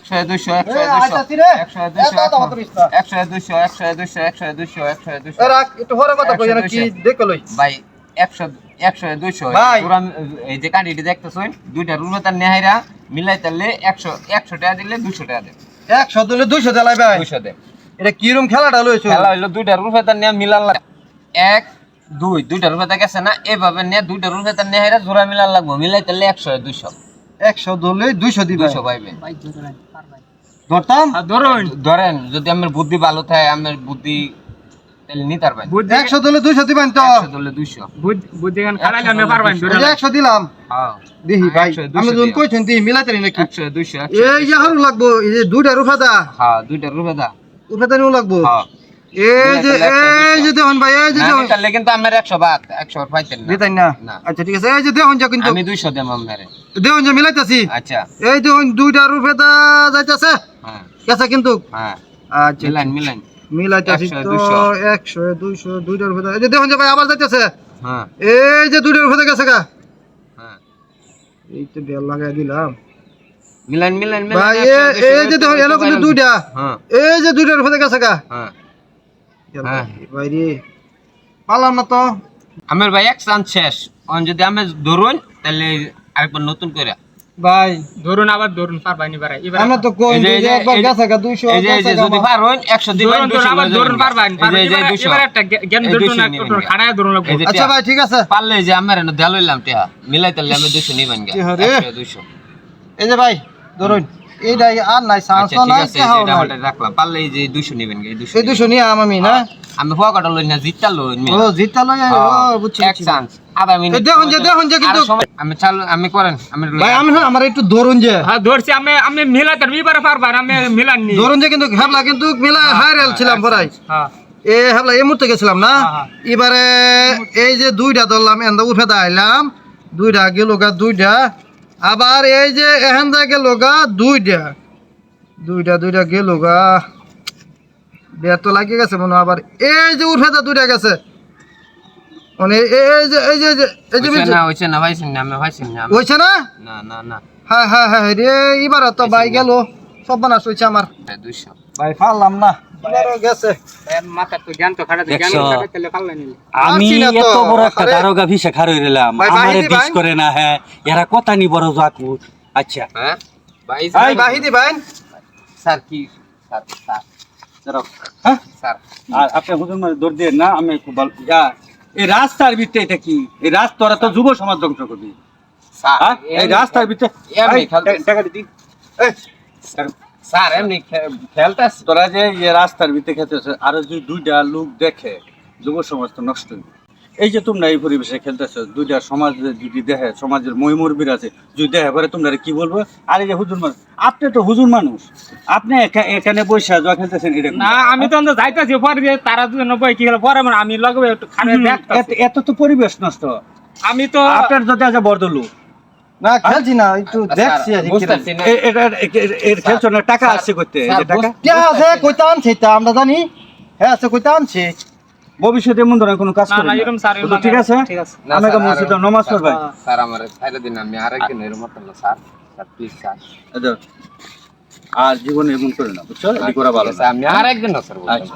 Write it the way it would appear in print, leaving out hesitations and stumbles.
200 একটু পরে কথা কই না কি দেখো লই ভাই 100 200 এই যে কান্ডিটি দেখতেছেন দুইটা রুমে তার নেহাইরা মিলাইতালে 100 টাকা দিলে 200 টাকা দেন 100 দিলে 200 দেলাই ভাই 200 দেন এটা কি রকম খেলাটা লইছো খেলা হইলো দুইটা রুমে তার নিয়ে মিলান লাগে 1 2 দুইটা রুমে তার গেছে না এভাবে নিয়ে দুইটা রুমে তার নেহাইরা জোড়া মিলান লাগবে মিলাইতালে 100 200 100 দিলে 200 দিবা 200 পাইবেন ভাই ধরেন পারবাই ধরতাম ধরেন যদি আমার বুদ্ধি ভালো থাকে আমার বুদ্ধি তাহলে নিতার ভাই 100 দিলে 200 দিবেন তো 100 দিলে 200 বুদ্ধি গান খালাইলে আমি পারবাই এই যে 100 দিলাম হ্যাঁ দেখি ভাই 100, 200 আমি যখন দিয়া। কইছেন দি মিলাইতে নাকি 100 200 এই যে হারু লাগবো এই যে দুইটা রুফাদা হ্যাঁ দুইটা রুমে দা রুফাদা নিও লাগবো হ্যাঁ এই যে দেখুন ভাই এই যে দেখুন তাহলে কিন্তু আমার 100 বাদ 100 পাইতেন না দিতাই না না। আচ্ছা ঠিক আছে এই যে দেখুন যা কিন্তু আমি 200 দেব আমারে দেখুন যে মিলাইতাছি আচ্ছা এই দেখুন দুইটা রুফাদা যাইতাছে হ্যাঁ কেসা কিন্তু হ্যাঁ আচ্ছা মিলান মিলাইতাছি 100, তো 200 100 200 দুইটা রুফাদা এই যে দেখুন যে ভাই আবার যাইতাছে হ্যাঁ এই যে দুইটা রুফাদা গেছে গা হ্যাঁ এই তো বেল লাগাই দিলাম মিলান ভাই এই যে দেখুন এলো কিন্তু দুইটা হ্যাঁ এই যে দুইটা রুফাদা গেছে গা হ্যাঁ হ্যাঁ। ভাই রে পারলাম না তো আমার ভাই এক চান্স শেষ অন যদি আমি ধরুন তাহলে আরেকবার নতুন করে ভাই ধরুন আবার ধরুন পারবাই নি পারাই এবার আমরা তো কোন এই যে- যে একবার এই যে- গেছে গা 200 এই যে যদি পারুন 100 দিবেন ধরুন আবার ধরুন পারবাই এই যে 200 এবার একটা জ্ঞান এই ধরুন 200 নিবেন। খাড়ায় ধরুন লাগবো এই যে আচ্ছা ভাই ঠিক আছে পারলে যে আমার এনে দেয়া লইলাম টিয়া মিলাই তাহলে আমি 200 নিবেন গা কি হরে? 100 200 এই যে ভাই ধরুন এইটাই আর নাই সাহস আচ্ছা ঠিক নাই আছে কেহাও এটা নাই ওটা রাখলাম পারলে এই যে 200 নিবেন গা এই 200 এই 200 নিয়ে আমি না আমি ফোকাটা লই না জিতটা লই মি ও জিততা লই ও বুঝছি এক চান্স আধা মিনিট এই দেখুন যে কিন্তু আমি চালু আমি করেন আমি ভাই আমি না আমার একটু ধরুন যে হ্যাঁ ধরছি আমি মিলাতে এবারে পারবাই আমি মিলাননি ধরুন যে কিন্তু হেবলা কিন্তু মিলা হাইরাল ছিলাম পরাই হ্যাঁ এ হেবলা এই মুহূর্তে গেছিলাম না হ্যাঁ। এবারে এই যে দুইটা ধরলাম এন্দা উঠে দাইলাম দুইটা গেল গা দুইটা আবার এই যে এহেন্দা গেল গা দুইটা গেল গা বের তো লাগিয়ে গেছে মনে হয়। আবার এই যে উঠে দা দুইটা গেছে মানে এই যে হইছে না ভাইছেন না আমি ভাইছেন না হইছে না না না না হ্যাঁ রে এবার তো ভাই গেল সব বানাস হইছে আমার 200 ভাই পারলাম না এবারও গেছে মাথা তো জ্ঞান তো খাড়া জ্ঞান দেখছো? তাহলে পারলাই নিলে আমি পারছি না তো। এত বড় একটা আরে। দারোগা ভিসা খার হয়ে রইলাম ভাই, আমারে বাহিনী বিশ ভাই। করে না হ্যাঁ এরা কথা নি বড় জাকু আচ্ছা হ্যাঁ ভাই ভাই বাহিদি ভাই স্যার কি স্যার স্যার দাঁড়াও। হ্যাঁ স্যার আর আপনি হুজুর মানে দৌড় দিয়ে না আমি খুব ভালো এই রাস্তার ভিতরে এটা কি এই রাস্তারা তো যুব সমাজ ধ্বংস করবি স্যার হ্যাঁ এই রাস্তার ভিতরে এমনি এই, খেলতেছে। টাকা দিদি এই, স্যার এমনি খেলতাছ তোরা যে এই রাস্তার ভিতরে খেলতেছে আর যদি দুইটা লোক দেখে যুব সমাজ তো নষ্ট হইবে। এই যে তোমরা এই পরিবেশে খেলতেছো দুইটা সমাজ যদি দেখে সমাজের মহিমুরবির আছে যদি দেখে পরে তোমরা কি বলবো আর এই যে হুজুর মানুষ আপনি তো হুজুর মানুষ আপনি এখানে বসে যা খেলতেছেন এটা না আমি তো অন্তত যাইতাছি পরে যে তারা দুজন বই কি হলো পরে আমি লাগবে একটু খানে দেখতাছি এত তো পরিবেশ নষ্ট আমি তো আপনার যদি আছে বর্দলু না খেলছি না একটু দেখছি আর কি বুঝতাছি না এর খেলছো না টাকা আসছে করতে এই যে টাকা কে আছে কইতা আনছে তা আমরা জানি হ্যাঁ আছে কইতা আনছে ভবিষ্যতে এমন ধরনের কোনো কাজ না করবেন না এরকম স্যার না। ঠিক আছে ঠিক আছে না, আমাকে স্যার, মসজিদে নমাজ পড়বেন স্যার আমার ছাইরা দিন আমি আরেকদিন এরকম মত না স্যার স্যার প্লিজ স্যার আর জীবনে এমন করে না বুঝছো এটি করা ভালো না। আমি আরেকদিন না স্যার বলছি। আচ্ছা